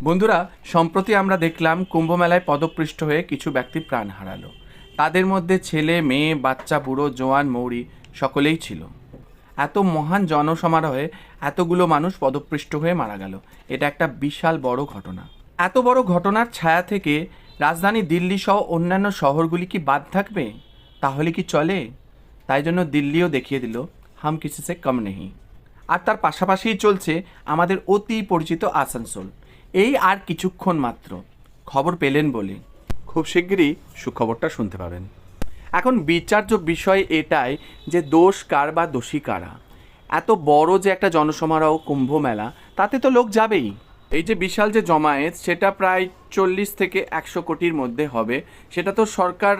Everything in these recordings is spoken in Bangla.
বন্ধুরা, সম্প্রতি আমরা দেখলাম কুম্ভ মেলায় পদপৃষ্ঠ হয়ে কিছু ব্যক্তি প্রাণ হারালো। তাদের মধ্যে ছেলে, মেয়ে, বাচ্চা, বুড়ো, জোয়ান, মৌরি সকলেই ছিল। এত মহান জনসমারোহে এতগুলো মানুষ পদপৃষ্ঠ হয়ে মারা গেল, এটা একটা বিশাল বড় ঘটনা। এত বড় ঘটনার ছায়া থেকে রাজধানী দিল্লি সহ অন্যান্য শহরগুলি কি বাদ থাকবে? তাহলে কি চলে? তাই জন্য দিল্লিও দেখিয়ে দিল হাম কিসি সে কম নেহি। আর তার পাশাপাশিই চলছে আমাদের অতি পরিচিত আসানসোল। এই আর কিছুক্ষণ মাত্র, খবর পেলেন বলে খুব শিগগিরই সুখবরটা শুনতে পাবেন। এখন বিচার্য বিষয় এটাই যে দোষ কার বা দোষী কারা। এত বড় যে একটা জনসমারোহ কুম্ভ মেলা, তাতে তো লোক যাবেই। এই যে বিশাল যে জমায়েত, সেটা প্রায় 40 থেকে 100 কোটির মধ্যে হবে। সেটা তো সরকার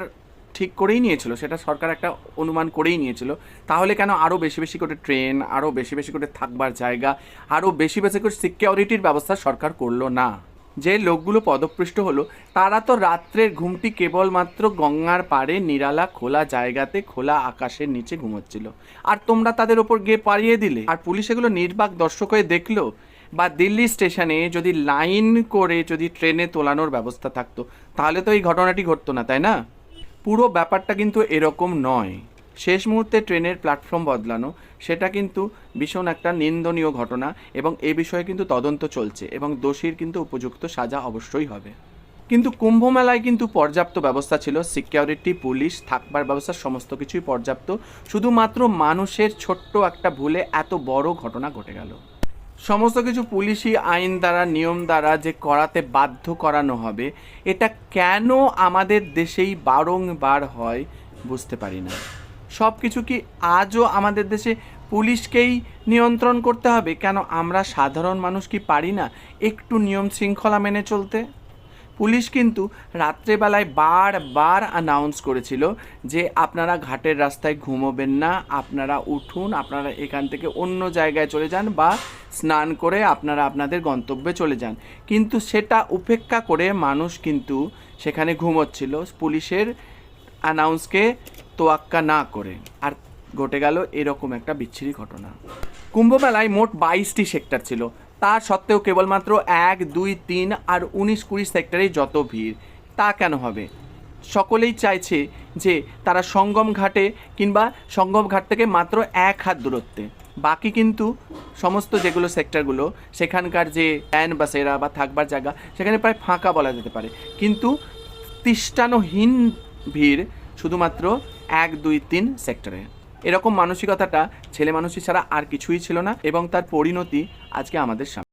ঠিক করেই নিয়েছিল, সেটা সরকার একটা অনুমান করেই নিয়েছিল। তাহলে কেন আরও বেশি বেশি করে ট্রেন, আরও বেশি বেশি করে থাকবার জায়গা, আরও বেশি বেশি করে সিকিউরিটির ব্যবস্থা সরকার করলো না? যে লোকগুলো পদপৃষ্ট হলো, তারা তো রাত্রের ঘুমটি কেবলমাত্র গঙ্গার পাড়ে নিরালা খোলা জায়গাতে খোলা আকাশের নিচে ঘুমোচ্ছিল, আর তোমরা তাদের ওপর গিয়ে পাড়িয়ে দিলে। আর পুলিশ এগুলো নির্বাক দর্শক হয়ে দেখলো? বা দিল্লি স্টেশনে যদি লাইন করে যদি ট্রেনে তোলানোর ব্যবস্থা থাকতো, তাহলে তো এই ঘটনাটি ঘটতো না, তাই না? পুরো ব্যাপারটা কিন্তু এরকম নয়। শেষ মুহূর্তে ট্রেনের প্ল্যাটফর্ম বদলানো, সেটা কিন্তু ভীষণ একটা নিন্দনীয় ঘটনা, এবং এ বিষয়ে কিন্তু তদন্ত চলছে এবং দোষীর কিন্তু উপযুক্ত সাজা অবশ্যই হবে। কিন্তু কুম্ভ মেলায় কিন্তু পর্যাপ্ত ব্যবস্থা ছিল, সিকিউরিটি, পুলিশ, থাকবার ব্যবস্থা সমস্ত কিছুই পর্যাপ্ত। শুধুমাত্র মানুষের ছোট্ট একটা ভুলে এত বড় ঘটনা ঘটে গেল। সমস্ত কিছু পুলিশি আইন দ্বারা, নিয়ম দ্বারা যে করাতে বাধ্য করানো হবে, এটা কেন আমাদের দেশেই বারংবার হয় বুঝতে পারি না। সব কিছু কি আজও আমাদের দেশে পুলিশকেই নিয়ন্ত্রণ করতে হবে? কেন আমরা সাধারণ মানুষ কি পারি না একটু নিয়ম শৃঙ্খলা মেনে চলতে? পুলিশ কিন্তু রাত্রেবেলায় বারবার অ্যানাউন্স করেছিল যে আপনারা ঘাটের রাস্তায় ঘুমোবেন না, আপনারা উঠুন, আপনারা এখান থেকে অন্য জায়গায় চলে যান বা স্নান করে আপনারা আপনাদের গন্তব্যে চলে যান। কিন্তু সেটা উপেক্ষা করে মানুষ কিন্তু সেখানে ঘুমোচ্ছিল পুলিশের অ্যানাউন্সকে তোয়াক্কা না করে। আর ঘটে গেল এরকম একটা বিচ্ছিরি ঘটনা। কুম্ভমেলায় মোট 22টি সেক্টর ছিল, তা সত্ত্বেও কেবলমাত্র 1, 2, 3 আর 19-20 সেক্টরেই যত ভিড়। তা কেন হবে? সকলেই চাইছে যে তারা সঙ্গম ঘাটে কিংবা সঙ্গম ঘাট থেকে মাত্র 1 হাত দূরত্বে। বাকি কিন্তু সমস্ত যেগুলো সেক্টরগুলো, সেখানকার যে ভ্যান বাসেরা বা থাকবার জায়গা, সেখানে প্রায় ফাঁকা বলা যেতে পারে। কিন্তু তৃষ্ণাহীন ভিড় শুধুমাত্র 1, 2, 3 সেক্টরে। এরকম মানসিকতাটা ছেলে মানুষই ছাড়া আর কিছুই ছিল না, এবং তার পরিণতি আজকে আমাদের সামনে।